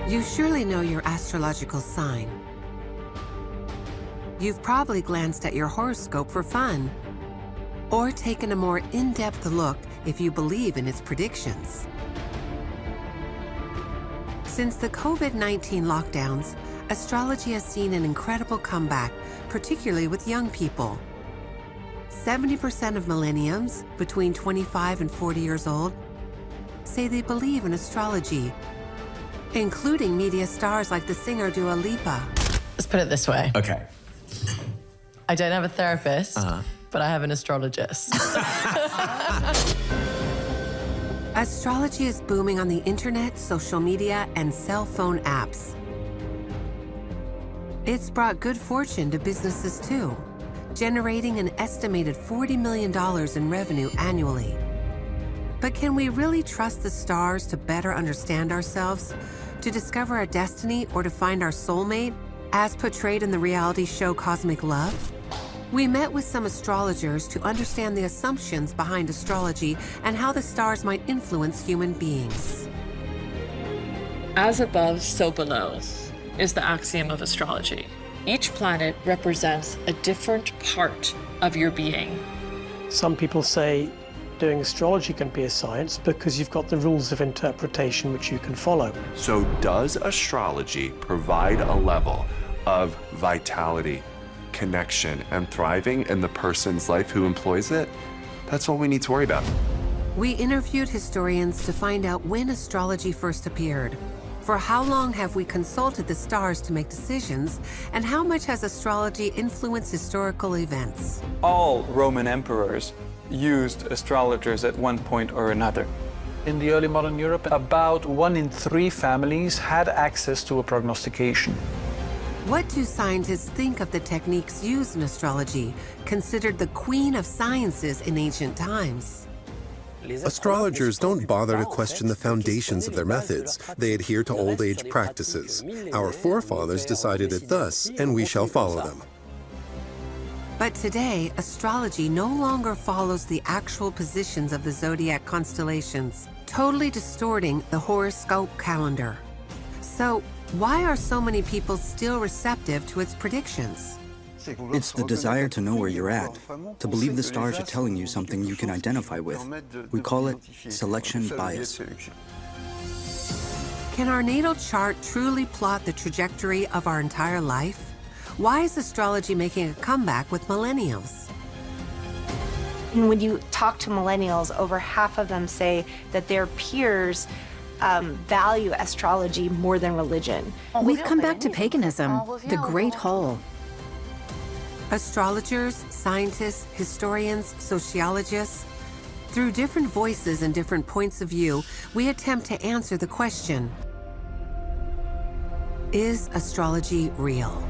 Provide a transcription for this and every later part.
You surely know your astrological sign. You've probably glanced at your horoscope for fun, or taken a more in-depth look if you believe in its predictions. Since the COVID-19 lockdowns, astrology has seen an incredible comeback, particularly with young people. 70% of millennials between 25 and 40 years old say they believe in astrology, including media stars like the singer Dua Lipa. Let's put it this way. Okay. I don't have a therapist, but I have an astrologist. Astrology is booming on the internet, social media, and cell phone apps. It's brought good fortune to businesses too, generating an estimated $40 million in revenue annually. But can we really trust the stars to better understand ourselves, to discover our destiny, or to find our soulmate, as portrayed in the reality show Cosmic Love? We met with some astrologers to understand the assumptions behind astrology and how the stars might influence human beings. As above, so below is the axiom of astrology. Each planet represents a different part of your being. Some people say doing astrology can be a science because you've got the rules of interpretation which you can follow. So does astrology provide a level of vitality, connection, and thriving in the person's life who employs it? That's all we need to worry about. We interviewed historians to find out when astrology first appeared. For how long have we consulted the stars to make decisions, and how much has astrology influenced historical events? All Roman emperors used astrologers at one point or another. In the early modern Europe, about 1 in 3 families had access to a prognostication. What do scientists think of the techniques used in astrology, considered the queen of sciences in ancient times? Astrologers don't bother to question the foundations of their methods. They adhere to old age practices. Our forefathers decided it thus, and we shall follow them. But today, astrology no longer follows the actual positions of the zodiac constellations, totally distorting the horoscope calendar. So, why are so many people still receptive to its predictions? It's the desire to know where you're at, to believe the stars are telling you something you can identify with. We call it selection bias. Can our natal chart truly plot the trajectory of our entire life? Why is astrology making a comeback with millennials? And when you talk to millennials, over half of them say that their peers value astrology more than religion. We've come back to paganism, the great whole. Astrologers, scientists, historians, sociologists, through different voices and different points of view, we attempt to answer the question: is astrology real?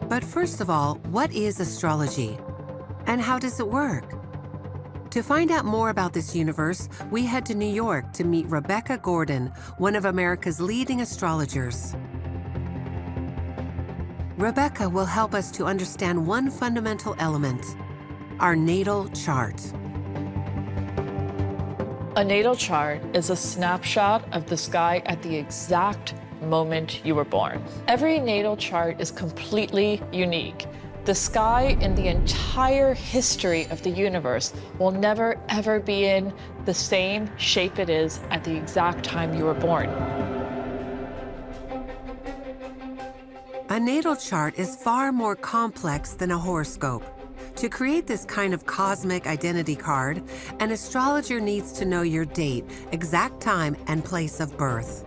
But first of all, what is astrology? And how does it work? To find out more about this universe, we head to New York to meet Rebecca Gordon, one of America's leading astrologers. Rebecca will help us to understand one fundamental element: our natal chart. A natal chart is a snapshot of the sky at the exact moment you were born. Every natal chart is completely unique. The sky in the entire history of the universe will never, ever be in the same shape it is at the exact time you were born. A natal chart is far more complex than a horoscope. To create this kind of cosmic identity card, an astrologer needs to know your date, exact time, and place of birth.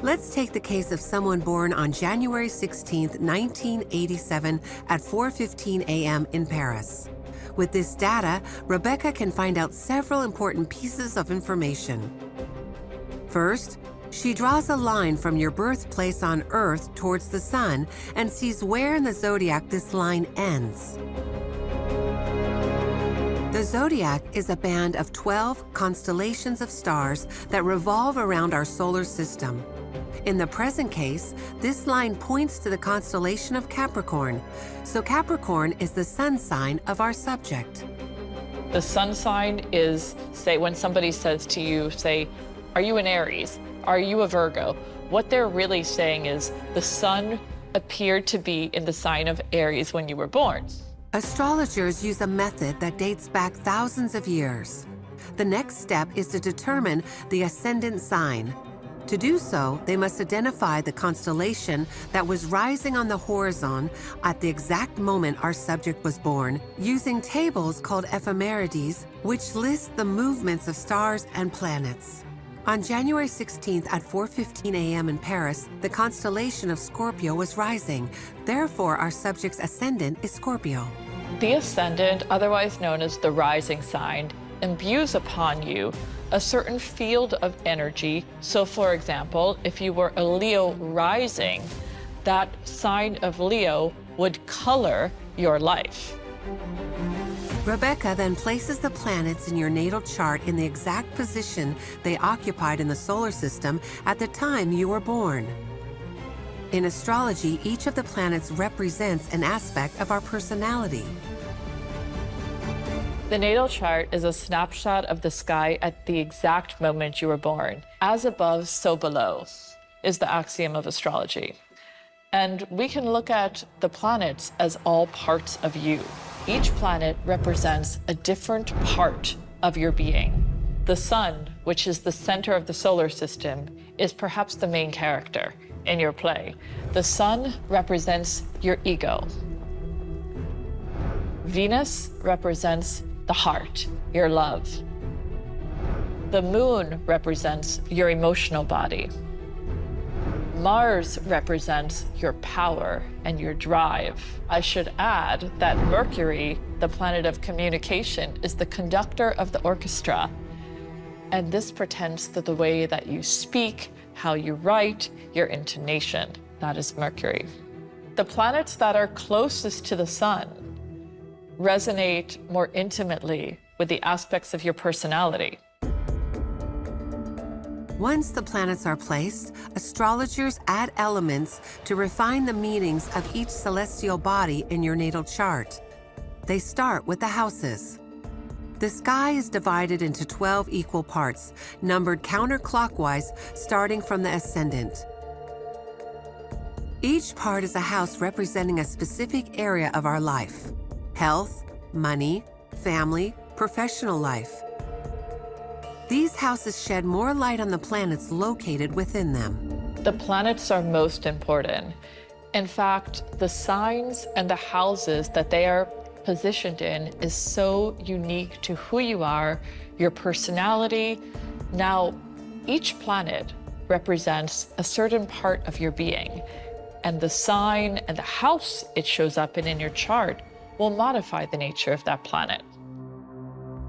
Let's take the case of someone born on January 16, 1987 at 4:15 a.m. in Paris. With this data, Rebecca can find out several important pieces of information. First, she draws a line from your birthplace on Earth towards the sun and sees where in the zodiac this line ends. The Zodiac is a band of 12 constellations of stars that revolve around our solar system. In the present case, this line points to the constellation of Capricorn, so Capricorn is the sun sign of our subject. The sun sign is, say, when somebody says to you, say, are you an Aries? Are you a Virgo? What they're really saying is the sun appeared to be in the sign of Aries when you were born. Astrologers use a method that dates back thousands of years. The next step is to determine the ascendant sign. To do so, they must identify the constellation that was rising on the horizon at the exact moment our subject was born, using tables called ephemerides, which list the movements of stars and planets. On January 16th at 4:15 a.m. in Paris, the constellation of Scorpio was rising. Therefore, our subject's ascendant is Scorpio. The ascendant, otherwise known as the rising sign, imbues upon you a certain field of energy. So, for example, if you were a Leo rising, that sign of Leo would color your life. Rebecca then places the planets in your natal chart in the exact position they occupied in the solar system at the time you were born. In astrology, each of the planets represents an aspect of our personality. The natal chart is a snapshot of the sky at the exact moment you were born. As above, so below is the axiom of astrology. And we can look at the planets as all parts of you. Each planet represents a different part of your being. The sun, which is the center of the solar system, is perhaps the main character in your play. The sun represents your ego. Venus represents the heart, your love. The moon represents your emotional body. Mars represents your power and your drive. I should add that Mercury, the planet of communication, is the conductor of the orchestra. And this pertains to the way that you speak, how you write, your intonation. That is Mercury. The planets that are closest to the sun resonate more intimately with the aspects of your personality. Once the planets are placed, astrologers add elements to refine the meanings of each celestial body in your natal chart. They start with the houses. The sky is divided into 12 equal parts, numbered counterclockwise, starting from the ascendant. Each part is a house representing a specific area of our life: health, money, family, professional life. These houses shed more light on the planets located within them. The planets are most important. In fact, the signs and the houses that they are positioned in is so unique to who you are, your personality. Now, each planet represents a certain part of your being, and the sign and the house it shows up in your chart will modify the nature of that planet.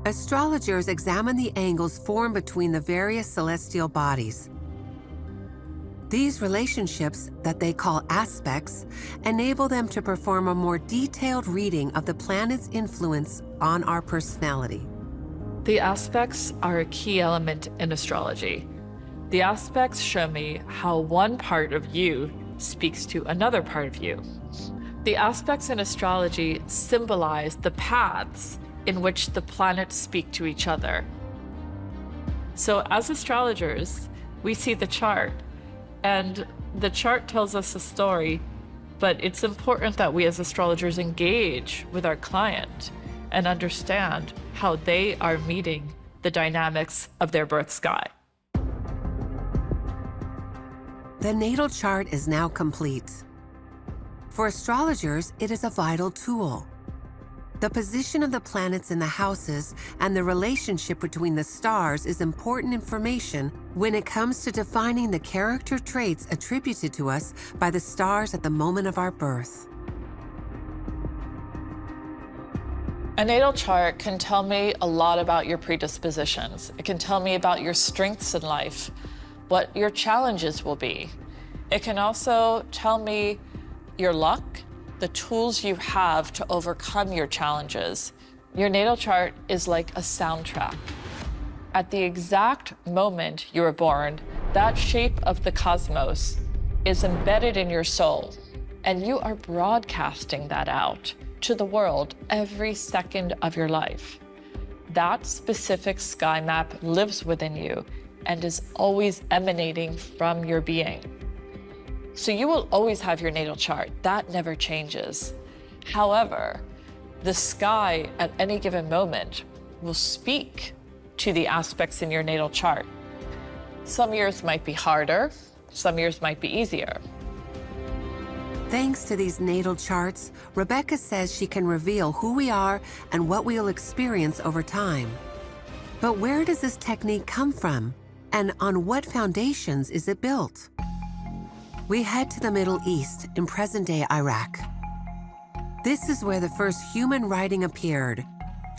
Astrologers examine the angles formed between the various celestial bodies. These relationships, that they call aspects, enable them to perform a more detailed reading of the planet's influence on our personality. The aspects are a key element in astrology. The aspects show me how one part of you speaks to another part of you. The aspects in astrology symbolize the paths in which the planets speak to each other. So as astrologers, we see the chart, and the chart tells us a story, but it's important that we as astrologers engage with our client and understand how they are meeting the dynamics of their birth sky. The natal chart is now complete. For astrologers, it is a vital tool. The position of the planets in the houses and the relationship between the stars is important information when it comes to defining the character traits attributed to us by the stars at the moment of our birth. A natal chart can tell me a lot about your predispositions. It can tell me about your strengths in life, what your challenges will be. It can also tell me your luck, the tools you have to overcome your challenges, Your natal chart is like a soundtrack. At the exact moment you were born, that shape of the cosmos is embedded in your soul, and you are broadcasting that out to the world every second of your life. That specific sky map lives within you and is always emanating from your being. So you will always have your natal chart. That never changes. However, the sky at any given moment will speak to the aspects in your natal chart. Some years might be harder, some years might be easier. Thanks to these natal charts, Rebecca says she can reveal who we are and what we'll experience over time. But where does this technique come from? And on what foundations is it built? We head to the Middle East in present-day Iraq. This is where the first human writing appeared,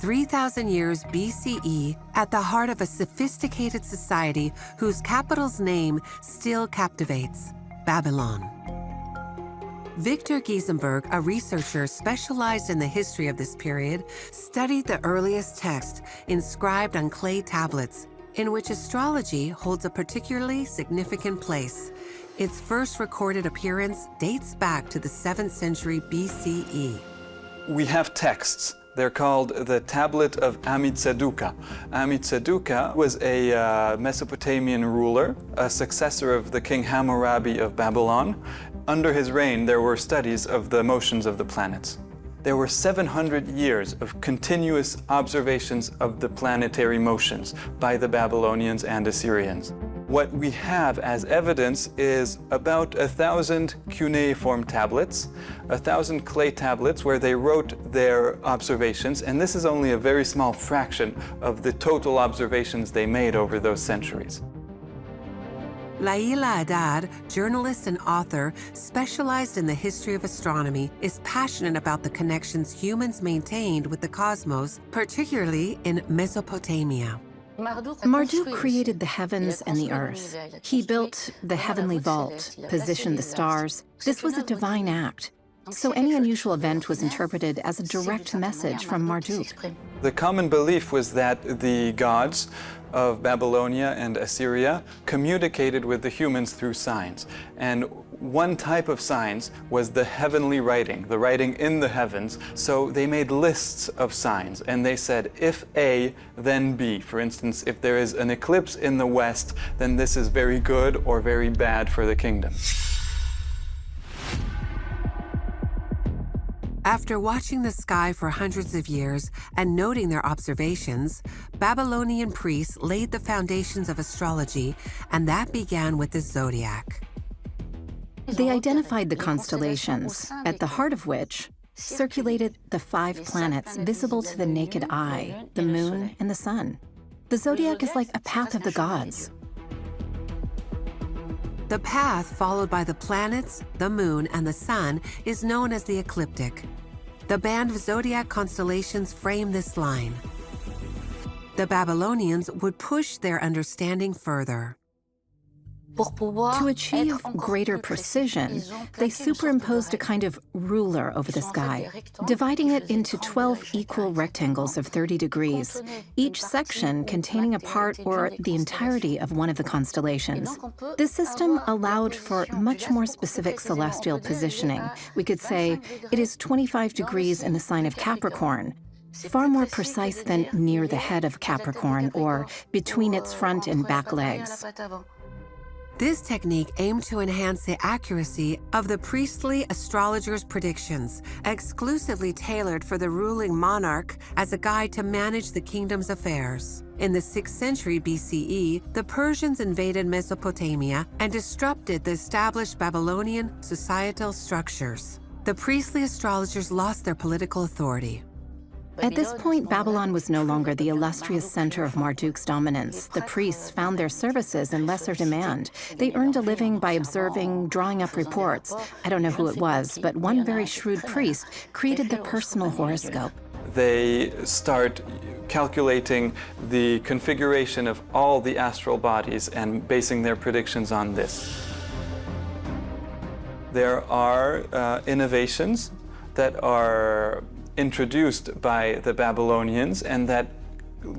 3,000 years BCE, at the heart of a sophisticated society whose capital's name still captivates, Babylon. Victor Giesenberg, a researcher specialized in the history of this period, studied the earliest text inscribed on clay tablets, in which astrology holds a particularly significant place. Its first recorded appearance dates back to the 7th century BCE. We have texts. They're called the Tablet of Amitseduka. Amitseduka was a Mesopotamian ruler, a successor of the king Hammurabi of Babylon. Under his reign, there were studies of the motions of the planets. There were 700 years of continuous observations of the planetary motions by the Babylonians and Assyrians. What we have as evidence is about 1,000 cuneiform tablets, 1,000 clay tablets where they wrote their observations, and this is only a very small fraction of the total observations they made over those centuries. Laila Haddad, journalist and author specialized in the history of astronomy, is passionate about the connections humans maintained with the cosmos, particularly in Mesopotamia. Marduk created the heavens and the earth. He built the heavenly vault, positioned the stars. This was a divine act. So any unusual event was interpreted as a direct message from Marduk. The common belief was that the gods of Babylonia and Assyria communicated with the humans through signs. And one type of signs was the heavenly writing, the writing in the heavens. So they made lists of signs, and they said, if A, then B. For instance, if there is an eclipse in the west, then this is very good or very bad for the kingdom. After watching the sky for hundreds of years and noting their observations, Babylonian priests laid the foundations of astrology, and that began with the Zodiac. They identified the constellations, at the heart of which circulated the 5 planets visible to the naked eye, the moon and the sun. The Zodiac is like a path of the gods. The path followed by the planets, the moon, and the sun is known as the ecliptic. The band of zodiac constellations frame this line. The Babylonians would push their understanding further. To achieve greater precision, they superimposed a kind of ruler over the sky, dividing it into 12 equal rectangles of 30 degrees, each section containing a part or the entirety of one of the constellations. This system allowed for much more specific celestial positioning. We could say it is 25 degrees in the sign of Capricorn, far more precise than near the head of Capricorn or between its front and back legs. This technique aimed to enhance the accuracy of the priestly astrologers' predictions, exclusively tailored for the ruling monarch as a guide to manage the kingdom's affairs. In the 6th century BCE, the Persians invaded Mesopotamia and disrupted the established Babylonian societal structures. The priestly astrologers lost their political authority. At this point, Babylon was no longer the illustrious center of Marduk's dominance. The priests found their services in lesser demand. They earned a living by observing, drawing up reports. I don't know who it was, but one very shrewd priest created the personal horoscope. They start calculating the configuration of all the astral bodies and basing their predictions on this. There are innovations that are introduced by the Babylonians and that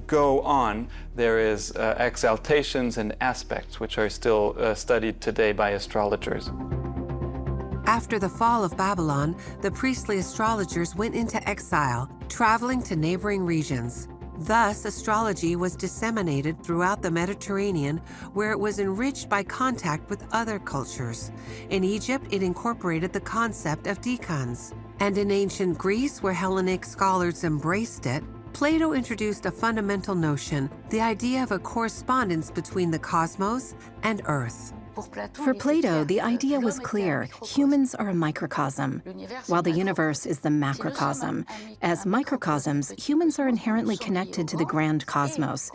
go on. There is exaltations and aspects which are still studied today by astrologers. After the fall of Babylon, the priestly astrologers went into exile, traveling to neighboring regions. Thus, astrology was disseminated throughout the Mediterranean, where it was enriched by contact with other cultures. In Egypt, it incorporated the concept of decans. And in ancient Greece, where Hellenic scholars embraced it, Plato introduced a fundamental notion, the idea of a correspondence between the cosmos and Earth. For Plato, the idea was clear. Humans are a microcosm, while the universe is the macrocosm. As microcosms, humans are inherently connected to the grand cosmos.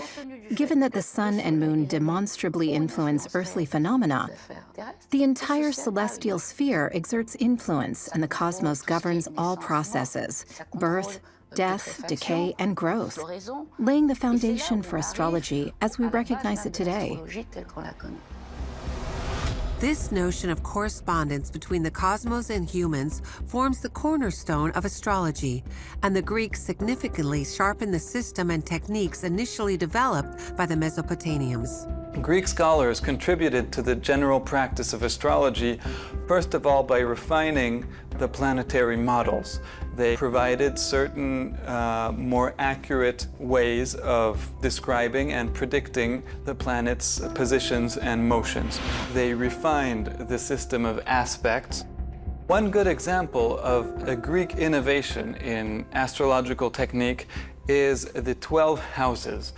Given that the sun and moon demonstrably influence earthly phenomena, the entire celestial sphere exerts influence, and the cosmos governs all processes: birth, death, decay, and growth, laying the foundation for astrology as we recognize it today. This notion of correspondence between the cosmos and humans forms the cornerstone of astrology, and the Greeks significantly sharpened the system and techniques initially developed by the Mesopotamians. Greek scholars contributed to the general practice of astrology, first of all by refining the planetary models. They provided certain more accurate ways of describing and predicting the planets' positions and motions. They refined the system of aspects. One good example of a Greek innovation in astrological technique is the 12 houses.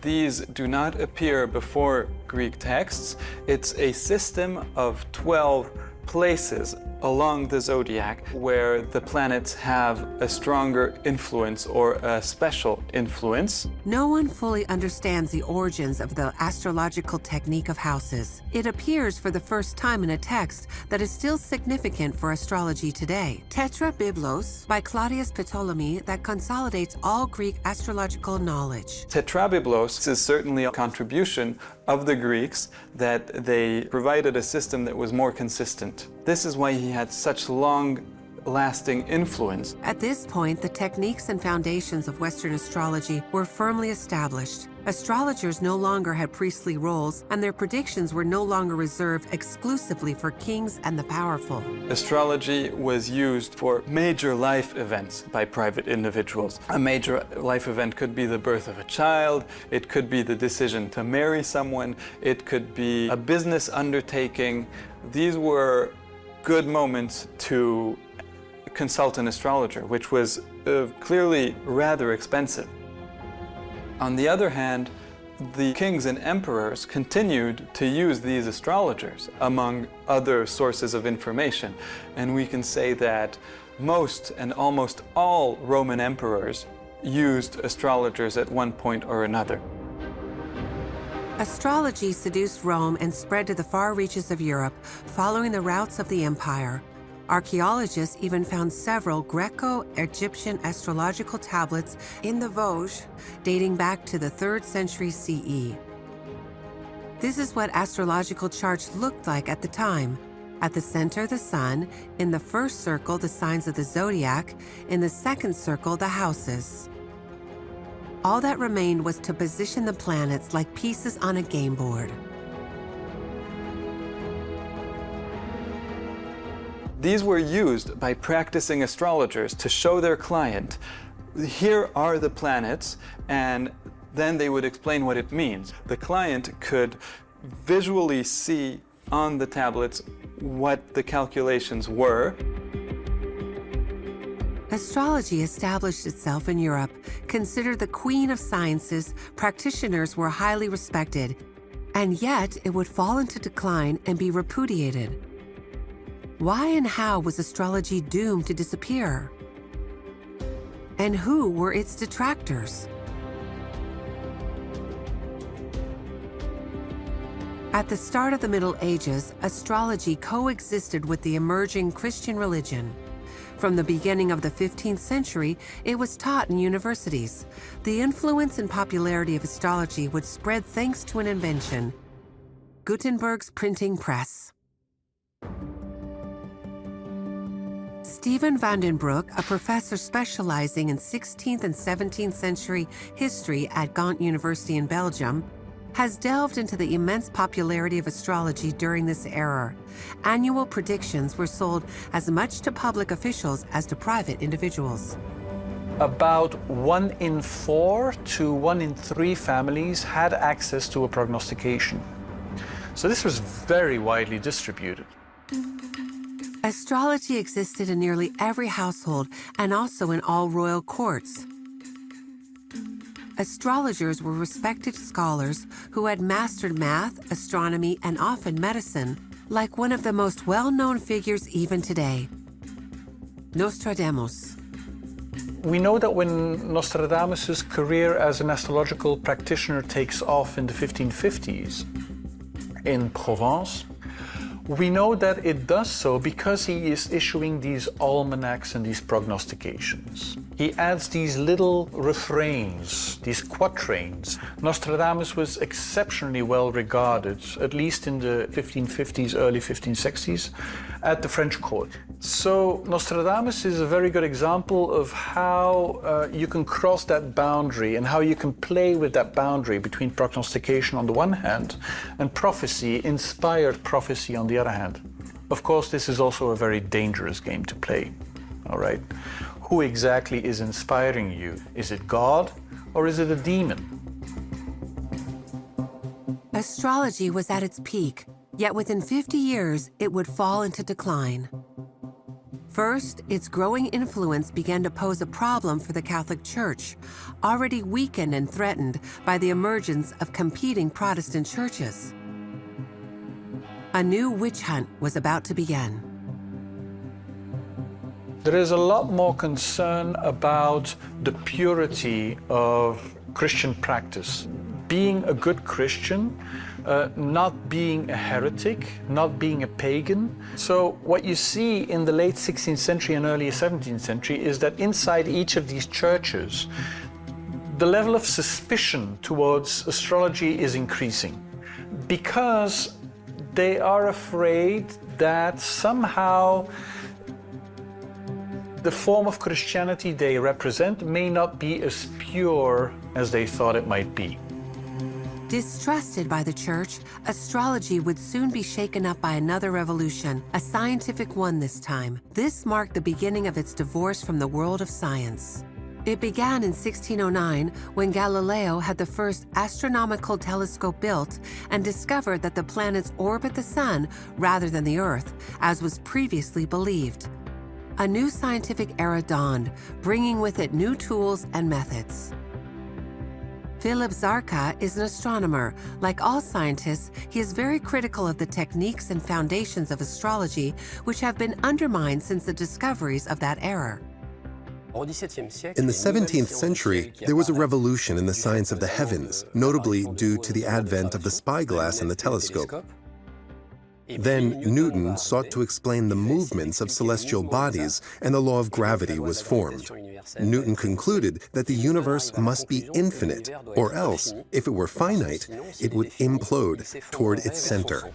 These do not appear before Greek texts. It's a system of 12 places along the zodiac where the planets have a stronger influence or a special influence. No one fully understands the origins of the astrological technique of houses. It appears for the first time in a text that is still significant for astrology today. Tetrabiblos by Claudius Ptolemy that consolidates all Greek astrological knowledge. Tetrabiblos is certainly a contribution of the Greeks, that they provided a system that was more consistent. This is why he had such long-lasting influence. At this point, the techniques and foundations of Western astrology were firmly established. Astrologers no longer had priestly roles, and their predictions were no longer reserved exclusively for kings and the powerful. Astrology was used for major life events by private individuals. A major life event could be the birth of a child, it could be the decision to marry someone, it could be a business undertaking. These were good moments to consult an astrologer, which was clearly rather expensive. On the other hand, the kings and emperors continued to use these astrologers among other sources of information. And we can say that most and almost all Roman emperors used astrologers at one point or another. Astrology seduced Rome and spread to the far reaches of Europe, following the routes of the empire. Archaeologists even found several Greco-Egyptian astrological tablets in the Vosges, dating back to the 3rd century CE. This is what astrological charts looked like at the time. At the center, the sun; in the first circle, the signs of the zodiac; in the second circle, the houses. All that remained was to position the planets like pieces on a game board. These were used by practicing astrologers to show their client, here are the planets, and then they would explain what it means. The client could visually see on the tablets what the calculations were. Astrology established itself in Europe. Considered the queen of sciences, practitioners were highly respected, and yet it would fall into decline and be repudiated. Why and how was astrology doomed to disappear? And who were its detractors? At the start of the Middle Ages, astrology coexisted with the emerging Christian religion. From the beginning of the 15th century, it was taught in universities. The influence and popularity of astrology would spread thanks to an invention: Gutenberg's printing press. Steven van den Broek, a professor specializing in 16th and 17th century history at Ghent University in Belgium, has delved into the immense popularity of astrology during this era. Annual predictions were sold as much to public officials as to private individuals. About 1 in 4 to 1 in 3 families had access to a prognostication. So this was very widely distributed. Astrology existed in nearly every household and also in all royal courts. Astrologers were respected scholars who had mastered math, astronomy, and often medicine, like one of the most well-known figures even today, Nostradamus. We know that when Nostradamus' career as an astrological practitioner takes off in the 1550s in Provence, we know that it does so because he is issuing these almanacs and these prognostications. He adds these little refrains, these quatrains. Nostradamus was exceptionally well regarded, at least in the 1550s, early 1560s, at the French court. So Nostradamus is a very good example of how you can cross that boundary and how you can play with that boundary between prognostication on the one hand and prophecy, inspired prophecy on the other hand. Of course, this is also a very dangerous game to play, all right? Who exactly is inspiring you? Is it God or is it a demon? Astrology was at its peak, yet within 50 years, it would fall into decline. First, its growing influence began to pose a problem for the Catholic Church, already weakened and threatened by the emergence of competing Protestant churches. A new witch hunt was about to begin. There is a lot more concern about the purity of Christian practice. Being a good Christian, not being a heretic, not being a pagan. So what you see in the late 16th century and early 17th century is that inside each of these churches, the level of suspicion towards astrology is increasing because they are afraid that somehow the form of Christianity they represent may not be as pure as they thought it might be. Distrusted by the church, astrology would soon be shaken up by another revolution, a scientific one this time. This marked the beginning of its divorce from the world of science. It began in 1609 when Galileo had the first astronomical telescope built and discovered that the planets orbit the sun rather than the Earth, as was previously believed. A new scientific era dawned, bringing with it new tools and methods. Philip Zarka is an astronomer. Like all scientists, he is very critical of the techniques and foundations of astrology, which have been undermined since the discoveries of that era. In the 17th century, there was a revolution in the science of the heavens, notably due to the advent of the spyglass and the telescope. Then Newton sought to explain the movements of celestial bodies, and the law of gravity was formed. Newton concluded that the universe must be infinite, or else, if it were finite, it would implode toward its center.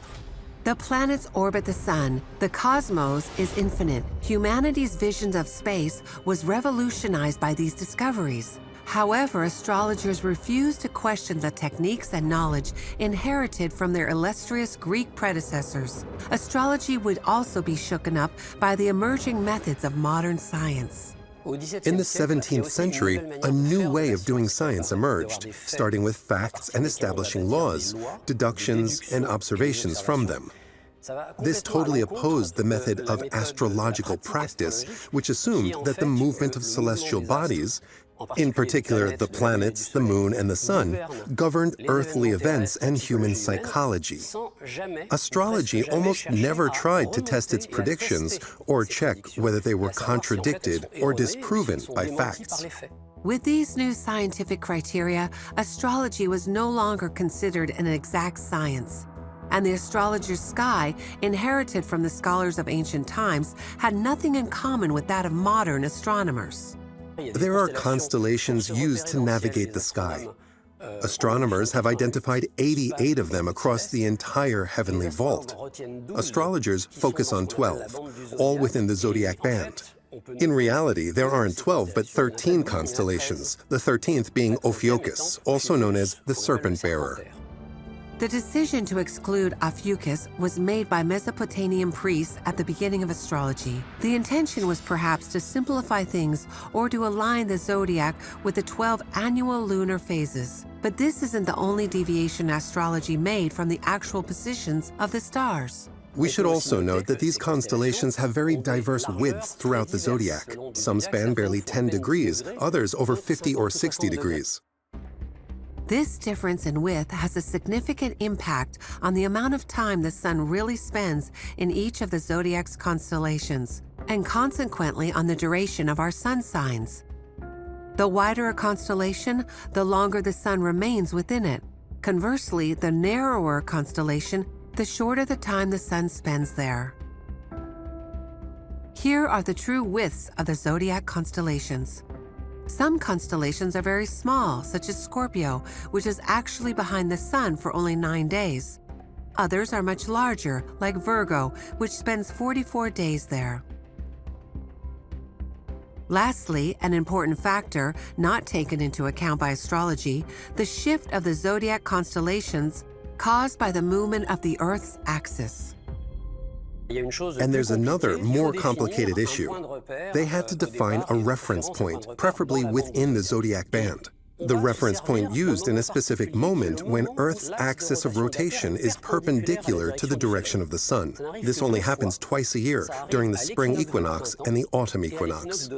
The planets orbit the sun. The cosmos is infinite. Humanity's vision of space was revolutionized by these discoveries. However, astrologers refused to question the techniques and knowledge inherited from their illustrious Greek predecessors. Astrology would also be shooken up by the emerging methods of modern science. In the 17th century, a new way of doing science emerged, starting with facts and establishing laws, deductions, and observations from them. This totally opposed the method of astrological practice, which assumed that the movement of celestial bodies, in particular the planets, the moon, and the sun, governed earthly events and human psychology. Astrology almost never tried to test its predictions or check whether they were contradicted or disproven by facts. With these new scientific criteria, astrology was no longer considered an exact science. And the astrologer's sky, inherited from the scholars of ancient times, had nothing in common with that of modern astronomers. There are constellations used to navigate the sky. Astronomers have identified 88 of them across the entire heavenly vault. Astrologers focus on 12, all within the Zodiac band. In reality, there aren't 12 but 13 constellations, the 13th being Ophiuchus, also known as the Serpent Bearer. The decision to exclude Ophiuchus was made by Mesopotamian priests at the beginning of astrology. The intention was perhaps to simplify things or to align the zodiac with the 12 annual lunar phases. But this isn't the only deviation astrology made from the actual positions of the stars. We should also note that these constellations have very diverse widths throughout the zodiac. Some span barely 10 degrees, others over 50 or 60 degrees. This difference in width has a significant impact on the amount of time the sun really spends in each of the zodiac's constellations, and consequently on the duration of our sun signs. The wider a constellation, the longer the sun remains within it. Conversely, the narrower a constellation, the shorter the time the sun spends there. Here are the true widths of the zodiac constellations. Some constellations are very small, such as Scorpio, which is actually behind the sun for only 9 days. Others are much larger, like Virgo, which spends 44 days there. Lastly, an important factor not taken into account by astrology, the shift of the zodiac constellations caused by the movement of the Earth's axis. And there's another, more complicated issue. They had to define a reference point, preferably within the zodiac band. The reference point used in a specific moment when Earth's axis of rotation is perpendicular to the direction of the sun. This only happens twice a year, during the spring equinox and the autumn equinox.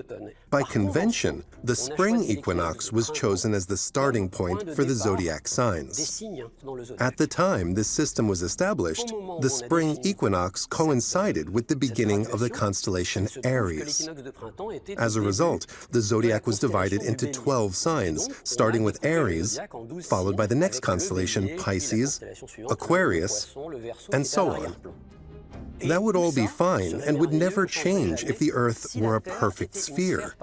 By convention, the spring equinox was chosen as the starting point for the zodiac signs. At the time this system was established, the spring equinox coincided with the beginning of the constellation Aries. As a result, the zodiac was divided into 12 signs, starting with Aries, followed by the next constellation, Pisces, Aquarius, and so on. That would all be fine and would never change if the Earth were a perfect sphere.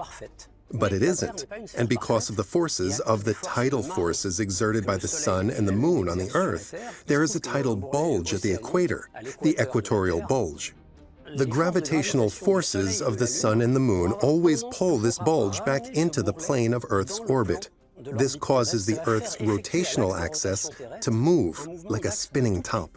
But it isn't, and because of the forces of the tidal forces exerted by the sun and the moon on the Earth, there is a tidal bulge at the equator, the equatorial bulge. The gravitational forces of the sun and the moon always pull this bulge back into the plane of Earth's orbit. This causes the Earth's rotational axis to move like a spinning top.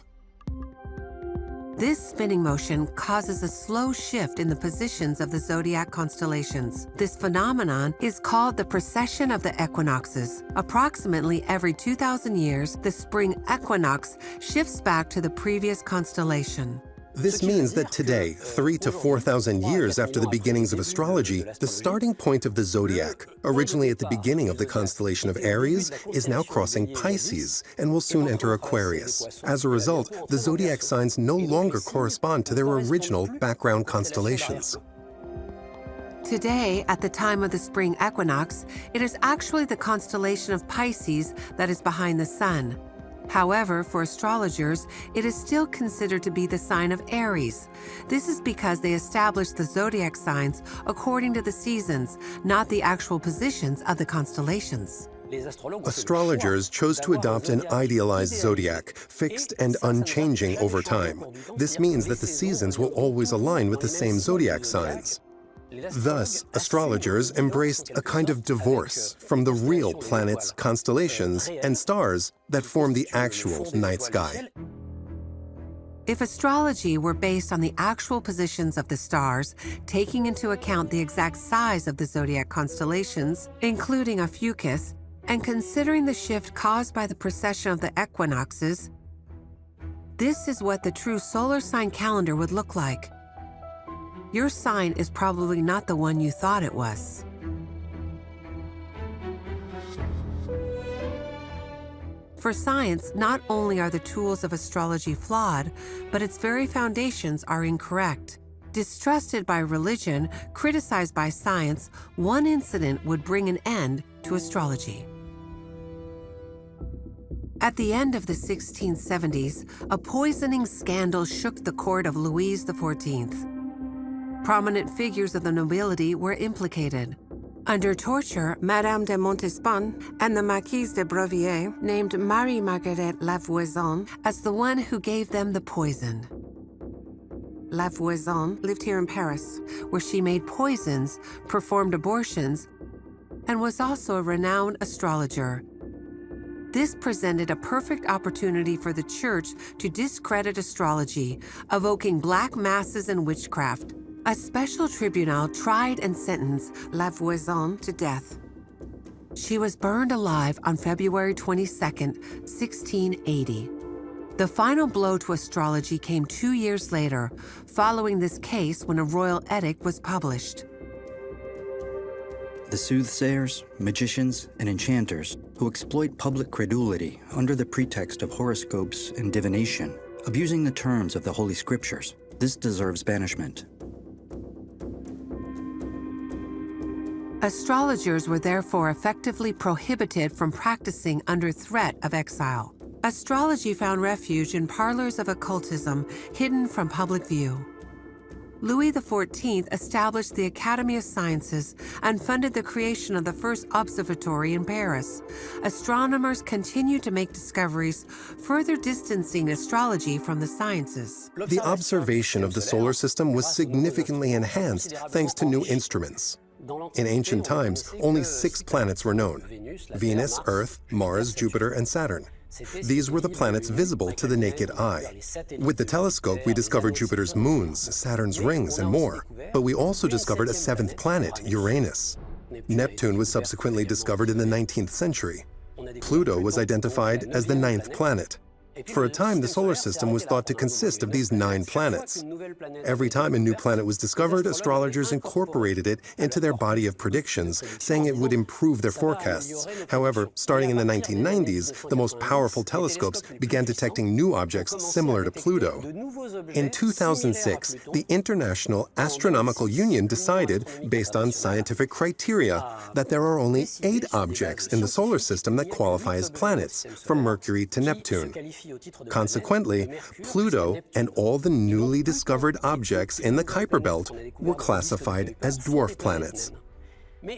This spinning motion causes a slow shift in the positions of the zodiac constellations. This phenomenon is called the precession of the equinoxes. Approximately every 2,000 years, the spring equinox shifts back to the previous constellation. This means that today, 3,000 to 4,000 years after the beginnings of astrology, the starting point of the zodiac, originally at the beginning of the constellation of Aries, is now crossing Pisces and will soon enter Aquarius. As a result, the zodiac signs no longer correspond to their original background constellations. Today, at the time of the spring equinox, it is actually the constellation of Pisces that is behind the sun. However, for astrologers, it is still considered to be the sign of Aries. This is because they established the zodiac signs according to the seasons, not the actual positions of the constellations. Astrologers chose to adopt an idealized zodiac, fixed and unchanging over time. This means that the seasons will always align with the same zodiac signs. Thus, astrologers embraced a kind of divorce from the real planets, constellations, and stars that form the actual night sky. If astrology were based on the actual positions of the stars, taking into account the exact size of the zodiac constellations, including Ophiuchus, and considering the shift caused by the precession of the equinoxes, this is what the true solar sign calendar would look like. Your sign is probably not the one you thought it was. For science, not only are the tools of astrology flawed, but its very foundations are incorrect. Distrusted by religion, criticized by science, one incident would bring an end to astrology. At the end of the 1670s, a poisoning scandal shook the court of Louis XIV. Prominent figures of the nobility were implicated. Under torture, Madame de Montespan and the Marquise de Brevier named Marie-Marguerite Lavoisin as the one who gave them the poison. Lavoisier lived here in Paris, where she made poisons, performed abortions, and was also a renowned astrologer. This presented a perfect opportunity for the church to discredit astrology, evoking black masses and witchcraft. A special tribunal tried and sentenced Lavoisier to death. She was burned alive on February 22, 1680. The final blow to astrology came 2 years later, following this case when a royal edict was published. The soothsayers, magicians, and enchanters who exploit public credulity under the pretext of horoscopes and divination, abusing the terms of the Holy Scriptures, this deserves banishment. Astrologers were therefore effectively prohibited from practicing under threat of exile. Astrology found refuge in parlors of occultism hidden from public view. Louis XIV established the Academy of Sciences and funded the creation of the first observatory in Paris. Astronomers continued to make discoveries, further distancing astrology from the sciences. The observation of the solar system was significantly enhanced thanks to new instruments. In ancient times, only 6 planets were known: Venus, Earth, Mars, Jupiter, and Saturn. These were the planets visible to the naked eye. With the telescope, we discovered Jupiter's moons, Saturn's rings, and more. But we also discovered a 7th planet, Uranus. Neptune was subsequently discovered in the 19th century. Pluto was identified as the 9th planet. For a time, the solar system was thought to consist of these 9 planets. Every time a new planet was discovered, astrologers incorporated it into their body of predictions, saying it would improve their forecasts. However, starting in the 1990s, the most powerful telescopes began detecting new objects similar to Pluto. In 2006, the International Astronomical Union decided, based on scientific criteria, that there are only 8 objects in the solar system that qualify as planets, from Mercury to Neptune. Consequently, Pluto and all the newly discovered objects in the Kuiper Belt were classified as dwarf planets.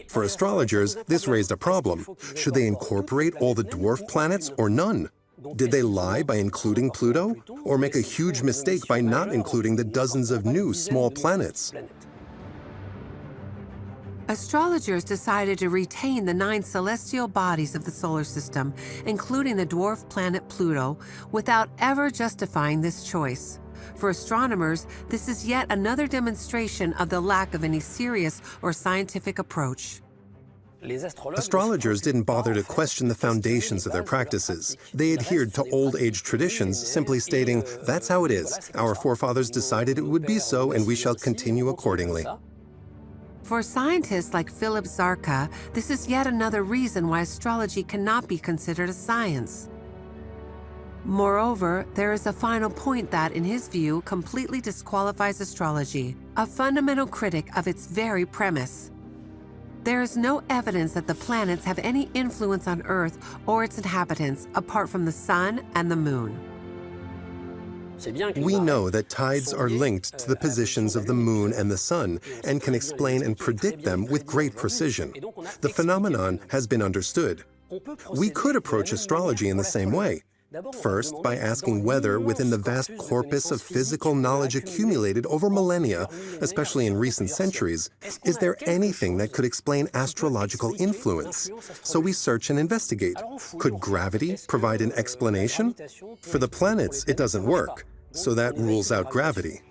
For astrologers, this raised a problem. Should they incorporate all the dwarf planets or none? Did they lie by including Pluto, or make a huge mistake by not including the dozens of new small planets? Astrologers decided to retain the 9 celestial bodies of the solar system, including the dwarf planet Pluto, without ever justifying this choice. For astronomers, this is yet another demonstration of the lack of any serious or scientific approach. Astrologers didn't bother to question the foundations of their practices. They adhered to old-age traditions, simply stating, "That's how it is. Our forefathers decided it would be so, and we shall continue accordingly." For scientists like Philip Zarka, this is yet another reason why astrology cannot be considered a science. Moreover, there is a final point that, in his view, completely disqualifies astrology, a fundamental critic of its very premise. There is no evidence that the planets have any influence on Earth or its inhabitants apart from the sun and the moon. We know that tides are linked to the positions of the moon and the sun and can explain and predict them with great precision. The phenomenon has been understood. We could approach astrology in the same way. First, by asking whether, within the vast corpus of physical knowledge accumulated over millennia, especially in recent centuries, is there anything that could explain astrological influence? So we search and investigate. Could gravity provide an explanation? For the planets, it doesn't work, so that rules out gravity.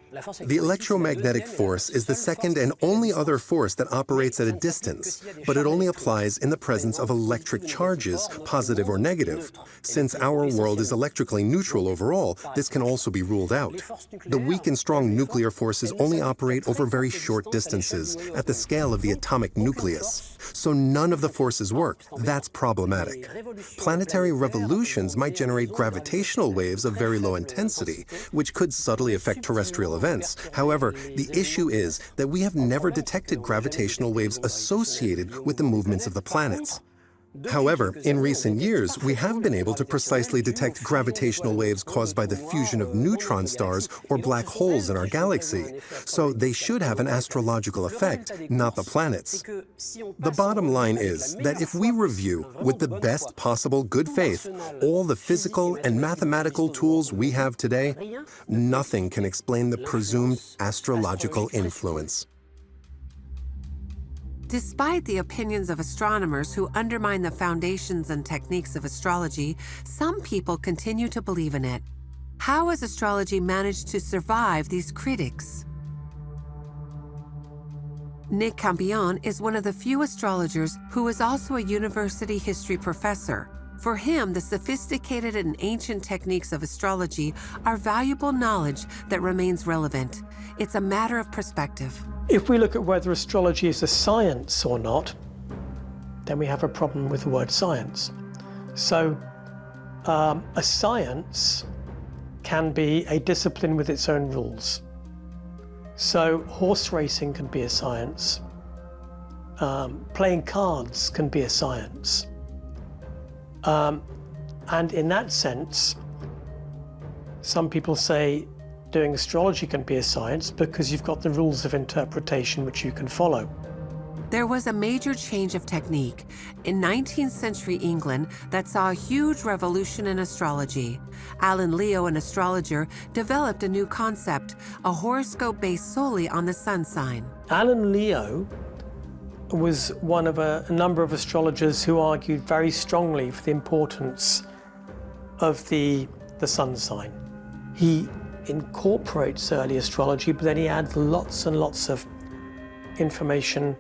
The electromagnetic force is the second and only other force that operates at a distance, but it only applies in the presence of electric charges, positive or negative. Since our world is electrically neutral overall, this can also be ruled out. The weak and strong nuclear forces only operate over very short distances, at the scale of the atomic nucleus. So none of the forces work. That's problematic. Planetary revolutions might generate gravitational waves of very low intensity, which could subtly affect terrestrial events. However, the issue is that we have never detected gravitational waves associated with the movements of the planets. However, in recent years, we have been able to precisely detect gravitational waves caused by the fusion of neutron stars or black holes in our galaxy, so they should have an astrological effect, not the planets. The bottom line is that if we review, with the best possible good faith, all the physical and mathematical tools we have today, nothing can explain the presumed astrological influence. Despite the opinions of astronomers who undermine the foundations and techniques of astrology, some people continue to believe in it. How has astrology managed to survive these critics? Nick Campion is one of the few astrologers who is also a university history professor. For him, the sophisticated and ancient techniques of astrology are valuable knowledge that remains relevant. It's a matter of perspective. If we look at whether astrology is a science or not, then we have a problem with the word science. So, a science can be a discipline with its own rules. So, horse racing can be a science. Playing cards can be a science. And in that sense, some people say doing astrology can be a science because you've got the rules of interpretation which you can follow. There was a major change of technique in 19th century England that saw a huge revolution in astrology. Alan Leo, an astrologer, developed a new concept, a horoscope based solely on the sun sign. Alan Leo was one of a number of astrologers who argued very strongly for the importance of the sun sign. He incorporates early astrology, but then he adds lots and lots of information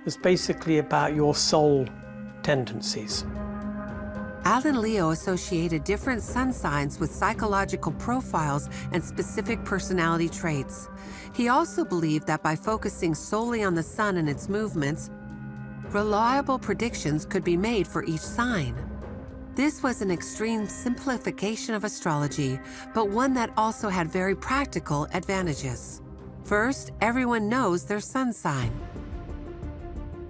that's basically about your soul tendencies. Alan Leo associated different sun signs with psychological profiles and specific personality traits. He also believed that by focusing solely on the sun and its movements, reliable predictions could be made for each sign. This was an extreme simplification of astrology, but one that also had very practical advantages. First, everyone knows their sun sign.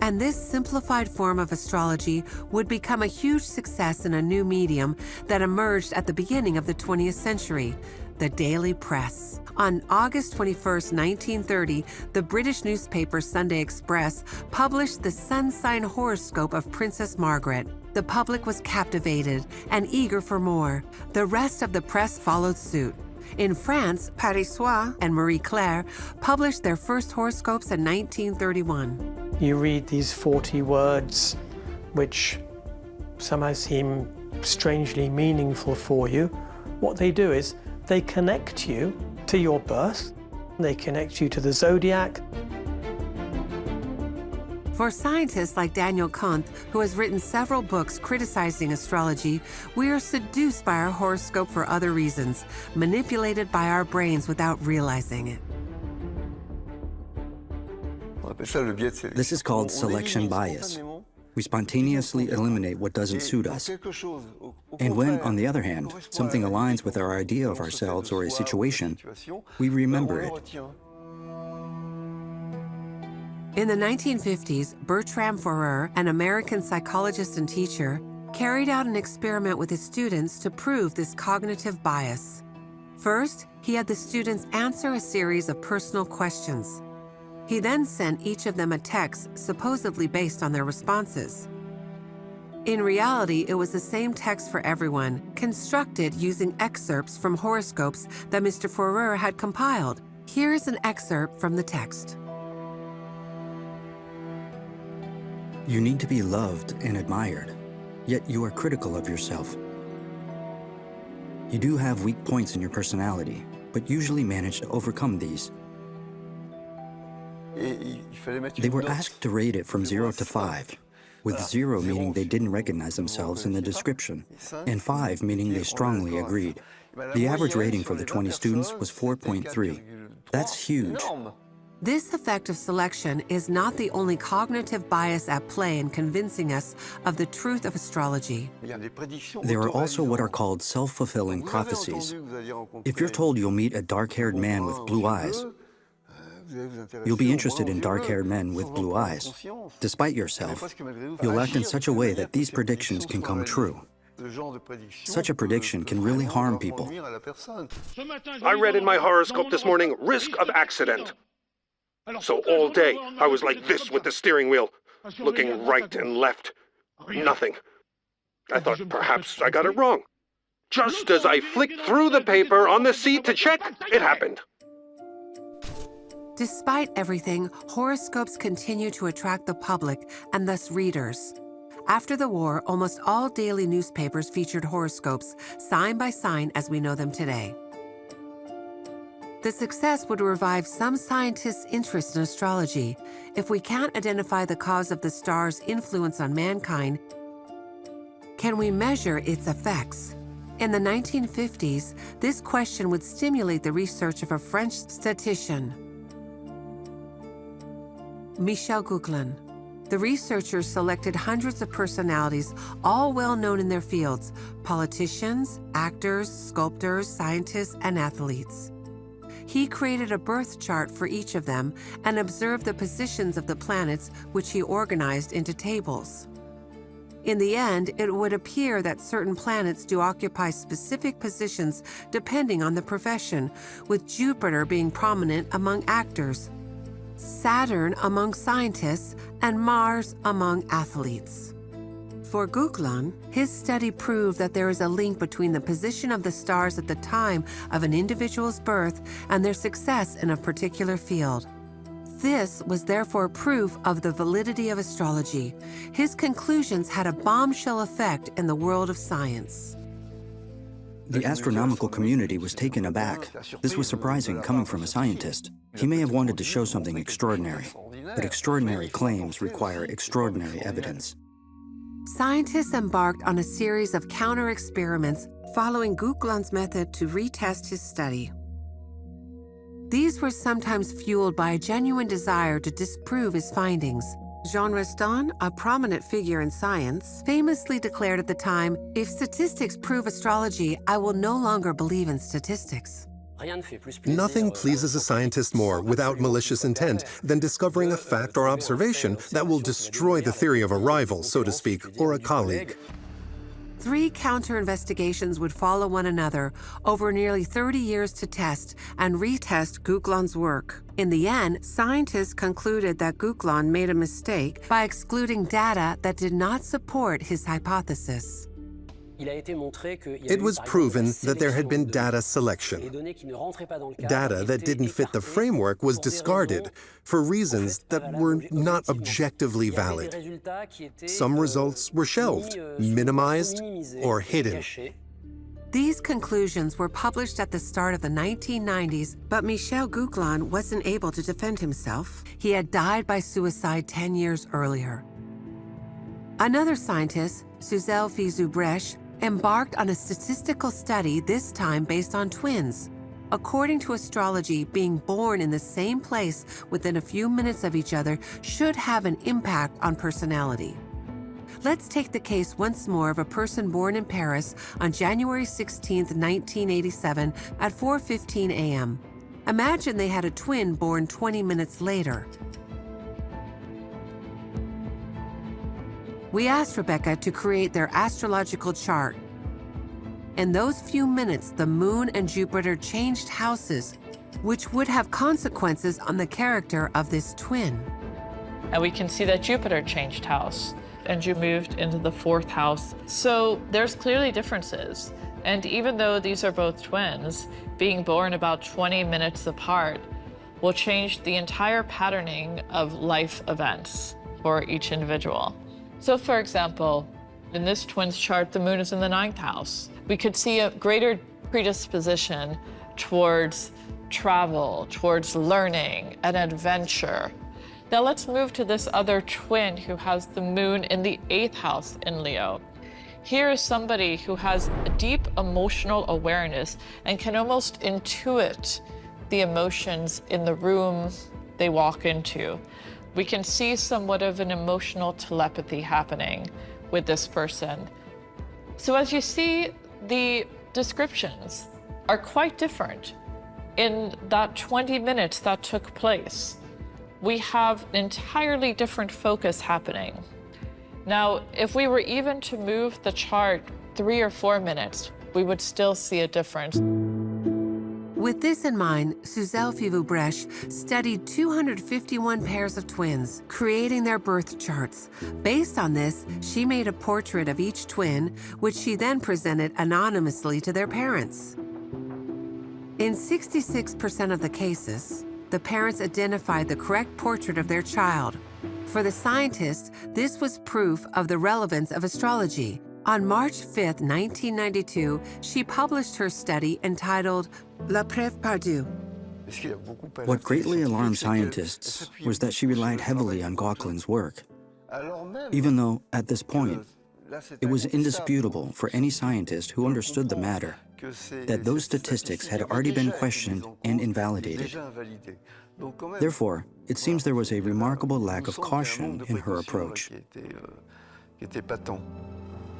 And this simplified form of astrology would become a huge success in a new medium that emerged at the beginning of the 20th century, the daily press. On August 21, 1930, the British newspaper Sunday Express published the sun sign horoscope of Princess Margaret. The public was captivated and eager for more. The rest of the press followed suit. In France, Parissois and Marie Claire published their first horoscopes in 1931. You read these 40 words, which somehow seem strangely meaningful for you. What they do is they connect you to your birth, they connect you to the Zodiac. For scientists like Daniel Kuntz, who has written several books criticizing astrology, we are seduced by our horoscope for other reasons, manipulated by our brains without realizing it. This is called selection bias. We spontaneously eliminate what doesn't suit us. And when, on the other hand, something aligns with our idea of ourselves or a situation, we remember it. In the 1950s, Bertram Forer, an American psychologist and teacher, carried out an experiment with his students to prove this cognitive bias. First, he had the students answer a series of personal questions. He then sent each of them a text supposedly based on their responses. In reality, it was the same text for everyone, constructed using excerpts from horoscopes that Mr. Forer had compiled. Here is an excerpt from the text. You need to be loved and admired, yet you are critical of yourself. You do have weak points in your personality, but usually manage to overcome these. They were asked to rate it from 0 to 5, with 0 meaning they didn't recognize themselves in the description, and 5 meaning they strongly agreed. The average rating for the 20 students was 4.3. That's huge. This effect of selection is not the only cognitive bias at play in convincing us of the truth of astrology. There are also what are called self-fulfilling prophecies. If you're told you'll meet a dark-haired man with blue eyes, You'll be interested in dark-haired men with blue eyes. Despite yourself, you'll act in such a way that these predictions can come true. Such a prediction can really harm people. I read in my horoscope this morning, risk of accident. So all day, I was like this with the steering wheel, looking right and left. Nothing. I thought perhaps I got it wrong. Just as I flicked through the paper on the seat to check, it happened. Despite everything, horoscopes continue to attract the public and thus readers. After the war, almost all daily newspapers featured horoscopes, sign by sign as we know them today. The success would revive some scientists' interest in astrology. If we can't identify the cause of the stars' influence on mankind, can we measure its effects? In the 1950s, this question would stimulate the research of a French statistician, Michel Gougelin. The researchers selected hundreds of personalities, all well known in their fields: politicians, actors, sculptors, scientists, and athletes. He created a birth chart for each of them and observed the positions of the planets, which he organized into tables. In the end, it would appear that certain planets do occupy specific positions depending on the profession, with Jupiter being prominent among actors, Saturn among scientists, and Mars among athletes. For Gougelin, his study proved that there is a link between the position of the stars at the time of an individual's birth and their success in a particular field. This was therefore proof of the validity of astrology. His conclusions had a bombshell effect in the world of science. The astronomical community was taken aback. This was surprising coming from a scientist. He may have wanted to show something extraordinary, but extraordinary claims require extraordinary evidence. Scientists embarked on a series of counter-experiments following Gougelin's method to retest his study. These were sometimes fueled by a genuine desire to disprove his findings. Jean Rostand, a prominent figure in science, famously declared at the time, "If statistics prove astrology, I will no longer believe in statistics." Nothing pleases a scientist more without malicious intent than discovering a fact or observation that will destroy the theory of a rival, so to speak, or a colleague. 3 counter-investigations would follow one another over nearly 30 years to test and retest Gougelin's work. In the end, scientists concluded that Gougelin made a mistake by excluding data that did not support his hypothesis. It was proven that there had been data selection. Data that didn't fit the framework was discarded for reasons that were not objectively valid. Some results were shelved, minimized, or hidden. These conclusions were published at the start of the 1990s, but Michel Gougelin wasn't able to defend himself. He had died by suicide 10 years earlier. Another scientist, Suzel Fizou-Bresch, embarked on a statistical study, this time based on twins. According to astrology, being born in the same place within a few minutes of each other should have an impact on personality. Let's take the case once more of a person born in Paris on January 16, 1987 at 4:15 a.m. Imagine they had a twin born 20 minutes later. We asked Rebecca to create their astrological chart. In those few minutes, the moon and Jupiter changed houses, which would have consequences on the character of this twin. And we can see that Jupiter changed house and you moved into the 4th house. So there's clearly differences. And even though these are both twins, being born about 20 minutes apart will change the entire patterning of life events for each individual. So for example, in this twins chart, the moon is in the 9th house. We could see a greater predisposition towards travel, towards learning and adventure. Now let's move to this other twin who has the moon in the 8th house in Leo. Here is somebody who has a deep emotional awareness and can almost intuit the emotions in the room they walk into. We can see somewhat of an emotional telepathy happening with this person. So as you see, the descriptions are quite different. In that 20 minutes that took place, we have an entirely different focus happening. Now, if we were even to move the chart 3 or 4 minutes, we would still see a difference. With this in mind, Suzelle Fivou-Bresch studied 251 pairs of twins, creating their birth charts. Based on this, she made a portrait of each twin, which she then presented anonymously to their parents. In 66% of the cases, the parents identified the correct portrait of their child. For the scientists, this was proof of the relevance of astrology. On March 5, 1992, she published her study entitled La Preuve par Dieu. What greatly alarmed scientists was that she relied heavily on Gauquelin's work, even though, at this point, it was indisputable for any scientist who understood the matter that those statistics had already been questioned and invalidated. Therefore, it seems there was a remarkable lack of caution in her approach.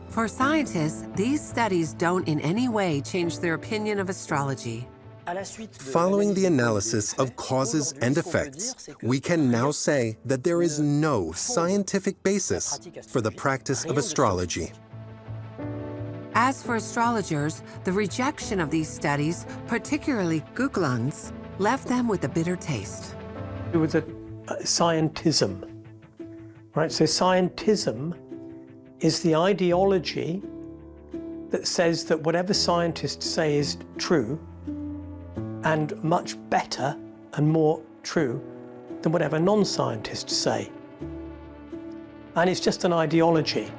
For scientists, these studies don't in any way change their opinion of astrology. Following the analysis of causes and effects, we can now say that there is no scientific basis for the practice of astrology. As for astrologers, the rejection of these studies, particularly Gauquelin's, left them with a bitter taste. It was a scientism, right? So scientism is the ideology that says that whatever scientists say is true and much better and more true than whatever non-scientists say. And it's just an ideology.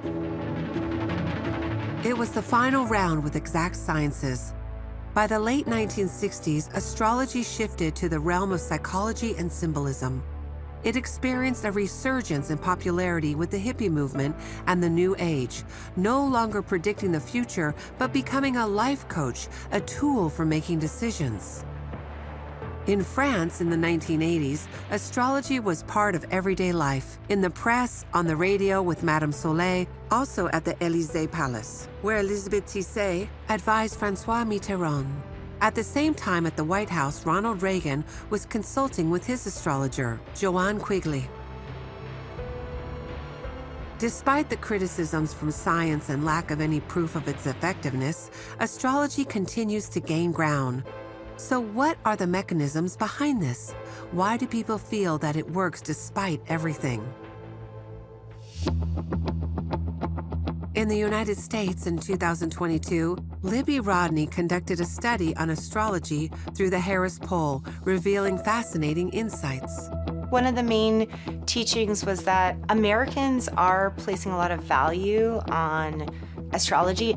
It was the final round with exact sciences. By the late 1960s, astrology shifted to the realm of psychology and symbolism. It experienced a resurgence in popularity with the hippie movement and the New Age, no longer predicting the future, but becoming a life coach, a tool for making decisions. In France in the 1980s, astrology was part of everyday life, in the press, on the radio with Madame Soleil, also at the Élysée Palace, where Elisabeth Tissé advised François Mitterrand. At the same time at the White House, Ronald Reagan was consulting with his astrologer, Joanne Quigley. Despite the criticisms from science and lack of any proof of its effectiveness, astrology continues to gain ground. So what are the mechanisms behind this? Why do people feel that it works despite everything? In the United States in 2022, Libby Rodney conducted a study on astrology through the Harris Poll, revealing fascinating insights. One of the main teachings was that Americans are placing a lot of value on astrology.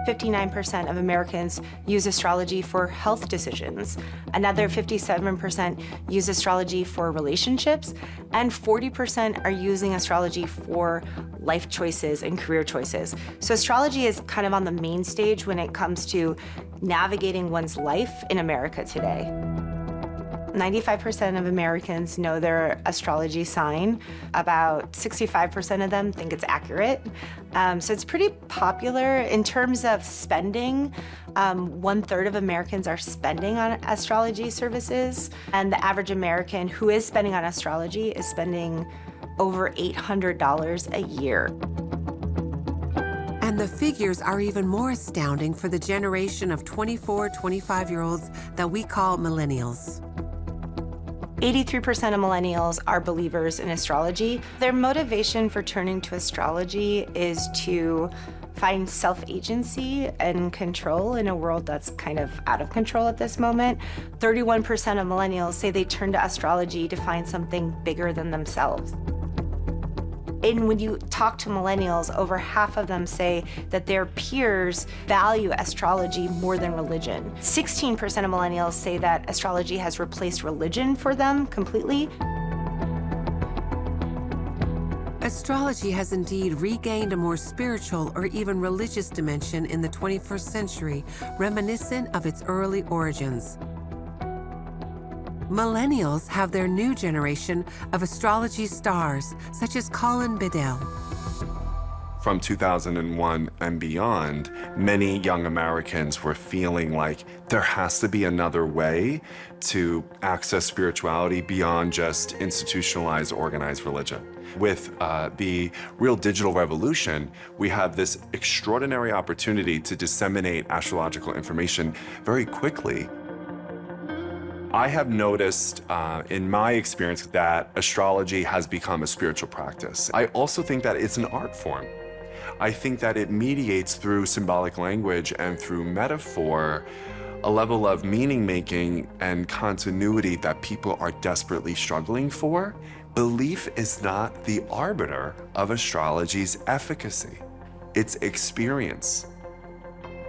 59% of Americans use astrology for health decisions. Another 57% use astrology for relationships, and 40% are using astrology for life choices and career choices. So astrology is kind of on the main stage when it comes to navigating one's life in America today. 95% of Americans know their astrology sign. About 65% of them think it's accurate. So it's pretty popular. In terms of spending, 1/3 of Americans are spending on astrology services. And the average American who is spending on astrology is spending over $800 a year. And the figures are even more astounding for the generation of 24, 25-year-olds that we call millennials. 83% of millennials are believers in astrology. Their motivation for turning to astrology is to find self-agency and control in a world that's kind of out of control at this moment. 31% of millennials say they turn to astrology to find something bigger than themselves. And when you talk to millennials, over half of them say that their peers value astrology more than religion. 16% of millennials say that astrology has replaced religion for them completely. Astrology has indeed regained a more spiritual or even religious dimension in the 21st century, reminiscent of its early origins. Millennials have their new generation of astrology stars, such as Colin Bedell. From 2001 and beyond, many young Americans were feeling like there has to be another way to access spirituality beyond just institutionalized, organized religion. With the real digital revolution, we have this extraordinary opportunity to disseminate astrological information very quickly. I have noticed in my experience that astrology has become a spiritual practice. I also think that it's an art form. I think that it mediates through symbolic language and through metaphor a level of meaning-making and continuity that people are desperately struggling for. Belief is not the arbiter of astrology's efficacy. It's experience.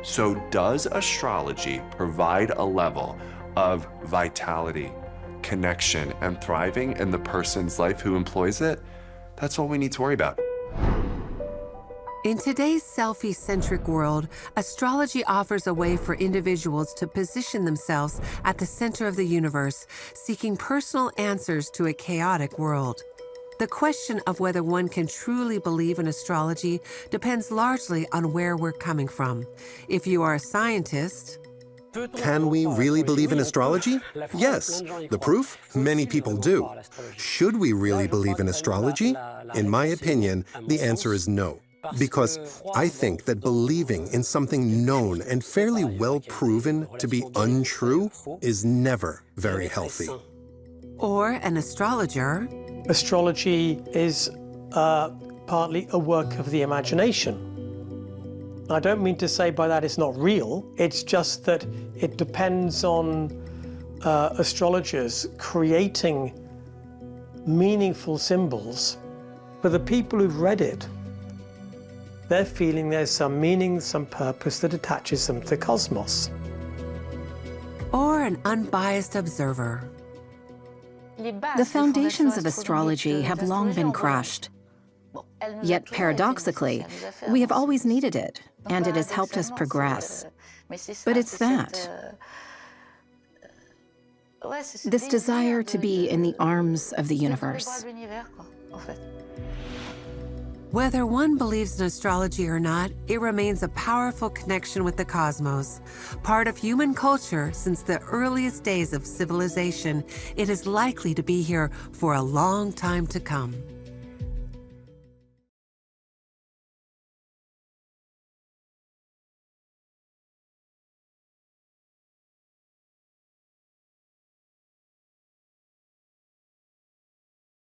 So does astrology provide a level of vitality, connection, and thriving in the person's life who employs it? That's all we need to worry about. In today's selfie-centric world, astrology offers a way for individuals to position themselves at the center of the universe, seeking personal answers to a chaotic world. The question of whether one can truly believe in astrology depends largely on where we're coming from. If you are a scientist, can we really believe in astrology? Yes. The proof? Many people do. Should we really believe in astrology? In my opinion, the answer is no. Because I think that believing in something known and fairly well proven to be untrue is never very healthy. or an astrologer. Astrology is partly a work of the imagination. I don't mean to say by that it's not real, it's just that it depends on astrologers creating meaningful symbols. For the people who've read it, they're feeling there's some meaning, some purpose that attaches them to the cosmos. Or an unbiased observer. The foundations of astrology have long been crushed. Yet paradoxically, we have always needed it, and it has helped us progress. But it's that. This desire to be in the arms of the universe. Whether one believes in astrology or not, it remains a powerful connection with the cosmos. Part of human culture since the earliest days of civilization, it is likely to be here for a long time to come.